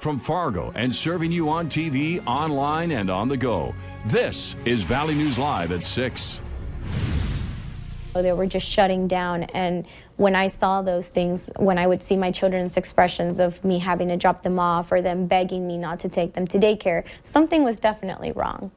from Fargo and serving you on TV, online, and on the go. This is Valley News Live at 6. They were just shutting down, and when I saw those things, when I would see my children's expressions of me having to drop them off or them begging me not to take them to daycare, something was definitely wrong.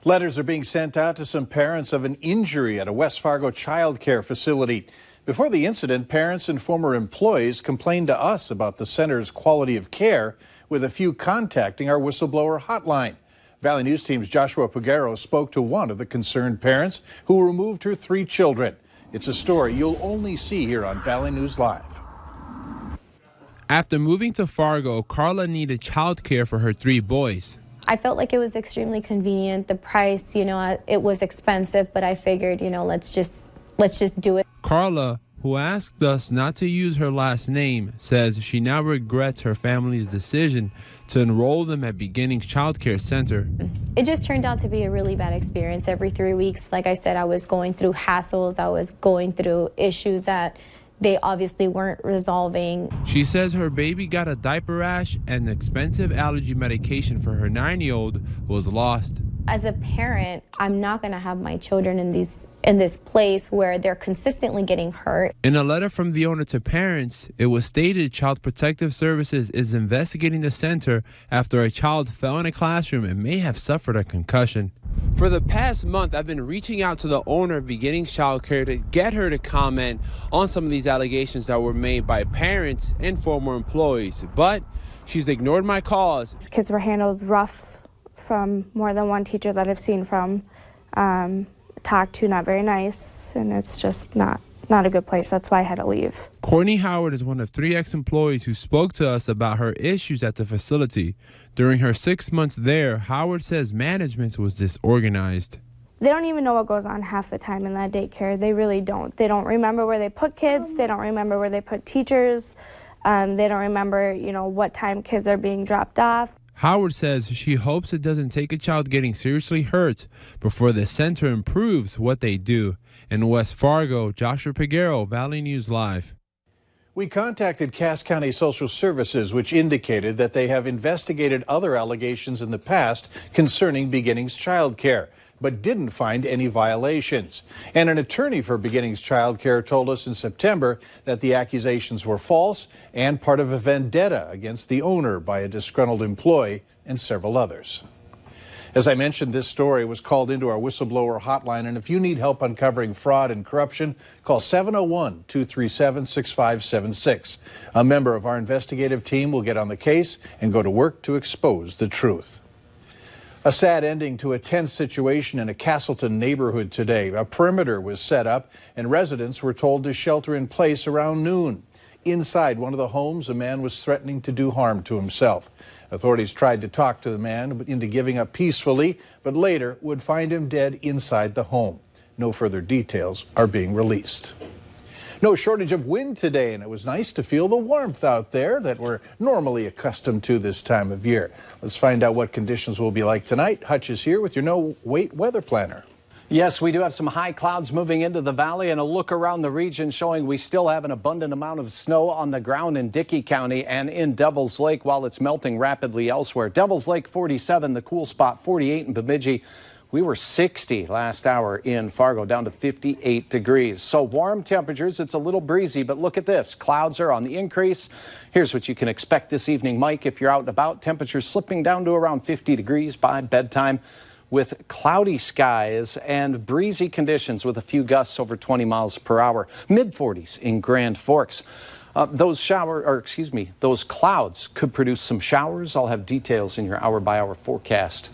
Letters are being sent out to some parents of an injury at a West Fargo child care facility. Before the incident, parents and former employees complained to us about the center's quality of care, with a few contacting our whistleblower hotline. Valley News Team's Joshua Pagero spoke to one of the concerned parents who removed her 3 children. It's a story you'll only see here on Valley News Live. After moving to Fargo, Carla needed child care for her 3 boys. I felt like it was extremely convenient. The price, it was expensive, but I figured, let's just do it. Carla, who asked us not to use her last name, says she now regrets her family's decision to enroll them at Beginnings Child Care Center. It just turned out to be a really bad experience. Every 3 weeks, like I said, I was going through hassles. I was going through issues that they obviously weren't resolving. She says her baby got a diaper rash and expensive allergy medication for her 9-year-old was lost. As a parent, I'm not going to have my children in this place where they're consistently getting hurt. In a letter from the owner to parents, it was stated Child Protective Services is investigating the center after a child fell in a classroom and may have suffered a concussion. For the past month, I've been reaching out to the owner of Beginnings Child Care to get her to comment on some of these allegations that were made by parents and former employees, but she's ignored my calls. Kids were handled rough from more than one teacher that I've seen from. Talked to, not very nice, and it's just not a good place. That's why I had to leave. Courtney Howard is one of 3 ex-employees who spoke to us about her issues at the facility. During her 6 months there, Howard says management was disorganized. They don't even know what goes on half the time in that daycare. They really don't. They don't remember where they put kids. They don't remember where they put teachers. They don't remember, what time kids are being dropped off. Howard says she hopes it doesn't take a child getting seriously hurt before the center improves what they do. In West Fargo, Joshua Pagero, Valley News Live. We contacted Cass County Social Services, which indicated that they have investigated other allegations in the past concerning Beginnings Child Care, but didn't find any violations. And an attorney for Beginnings Child Care told us in September that the accusations were false and part of a vendetta against the owner by a disgruntled employee and several others. As I mentioned, this story was called into our whistleblower hotline, and if you need help uncovering fraud and corruption, call 701-237-6576. A member of our investigative team will get on the case and go to work to expose the truth. A sad ending to a tense situation in a Castleton neighborhood today. A perimeter was set up and residents were told to shelter in place around noon. Inside one of the homes, a man was threatening to do harm to himself. Authorities tried to talk to the man into giving up peacefully, but later would find him dead inside the home. No further details are being released. No shortage of wind today, and it was nice to feel the warmth out there that we're normally accustomed to this time of year. Let's find out what conditions will be like tonight. Hutch is here with your no-wait weather planner. Yes, we do have some high clouds moving into the valley, and a look around the region showing we still have an abundant amount of snow on the ground in Dickey County and in Devil's Lake while it's melting rapidly elsewhere. Devil's Lake 47, the cool spot 48 in Bemidji. We were 60 last hour in Fargo, down to 58 degrees. So warm temperatures, it's a little breezy, but look at this. Clouds are on the increase. Here's what you can expect this evening, Mike, if you're out and about. Temperatures slipping down to around 50 degrees by bedtime, with cloudy skies and breezy conditions with a few gusts over 20 miles per hour. Mid-40s in Grand Forks. Those clouds could produce some showers. I'll have details in your hour-by-hour forecast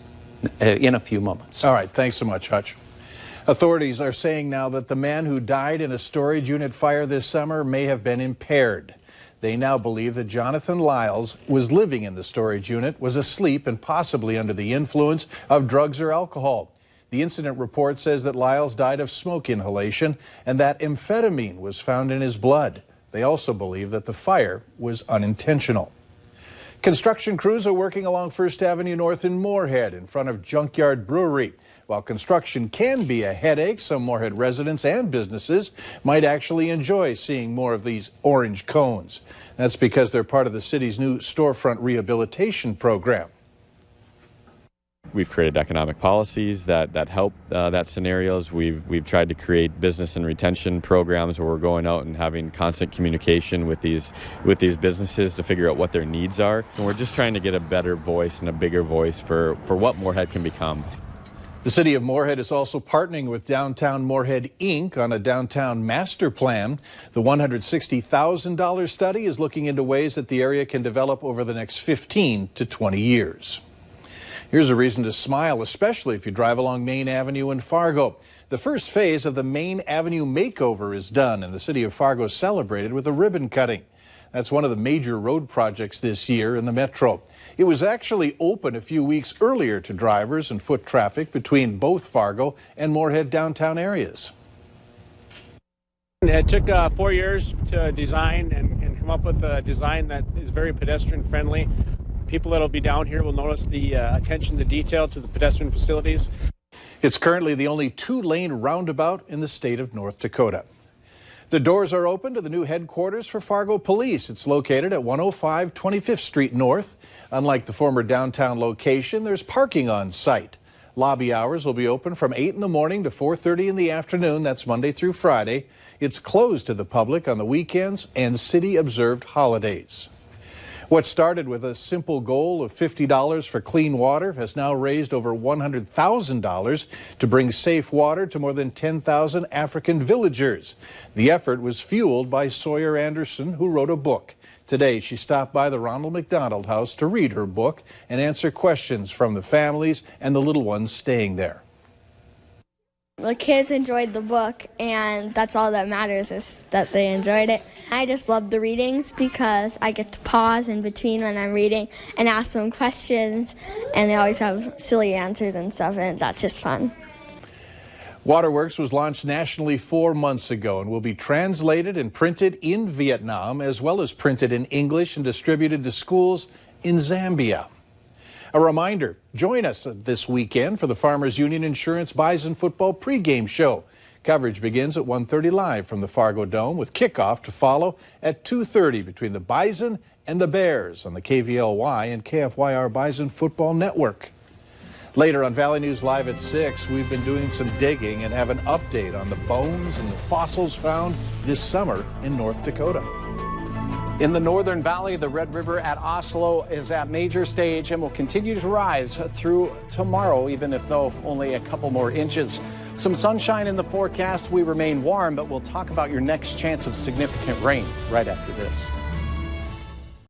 in a few moments. All right, thanks so much, Hutch. Authorities are saying now that the man who died in a storage unit fire this summer may have been impaired. They now believe that Jonathan Lyles was living in the storage unit, was asleep, and possibly under the influence of drugs or alcohol. The incident report says that Lyles died of smoke inhalation and that amphetamine was found in his blood. They also believe that the fire was unintentional. Construction crews are working along First Avenue North in Moorhead in front of Junkyard Brewery. While construction can be a headache, some Moorhead residents and businesses might actually enjoy seeing more of these orange cones. That's because they're part of the city's new storefront rehabilitation program. We've created economic policies that help that scenarios. We've tried to create business and retention programs where we're going out and having constant communication with these businesses to figure out what their needs are. And we're just trying to get a better voice and a bigger voice for what Moorhead can become. The city of Moorhead is also partnering with Downtown Moorhead, Inc. on a downtown master plan. The $160,000 study is looking into ways that the area can develop over the next 15 to 20 years. Here's a reason to smile, especially if you drive along Main Avenue in Fargo. The first phase of the Main Avenue makeover is done, and the city of Fargo celebrated with a ribbon cutting. That's one of the major road projects this year in the metro. It was actually open a few weeks earlier to drivers and foot traffic between both Fargo and Moorhead downtown areas. It took 4 years to design and come up with a design that is very pedestrian friendly. People that will be down here will notice the attention to detail to the pedestrian facilities. It's currently the only two-lane roundabout in the state of North Dakota. The doors are open to the new headquarters for Fargo Police. It's located at 105 25th Street North. Unlike the former downtown location, there's parking on site. Lobby hours will be open from 8 in the morning to 4:30 in the afternoon. That's Monday through Friday. It's closed to the public on the weekends and city-observed holidays. What started with a simple goal of $50 for clean water has now raised over $100,000 to bring safe water to more than 10,000 African villagers. The effort was fueled by Sawyer Anderson, who wrote a book. Today, she stopped by the Ronald McDonald House to read her book and answer questions from the families and the little ones staying there. The kids enjoyed the book, and that's all that matters, is that they enjoyed it. I just love the readings because I get to pause in between when I'm reading and ask them questions, and they always have silly answers and stuff, and that's just fun. Waterworks was launched nationally 4 months ago and will be translated and printed in Vietnam, as well as printed in English and distributed to schools in Zambia. A reminder, join us this weekend for the Farmers Union Insurance Bison Football pregame show. Coverage begins at 1:30 live from the Fargo Dome, with kickoff to follow at 2:30 between the Bison and the Bears on the KVLY and KFYR Bison Football Network. Later on Valley News Live at 6, we've been doing some digging and have an update on the bones and the fossils found this summer in North Dakota. In the Northern Valley, the Red River at Oslo is at major stage and will continue to rise through tomorrow, even if though only a couple more inches. Some sunshine in the forecast. We remain warm, but we'll talk about your next chance of significant rain right after this.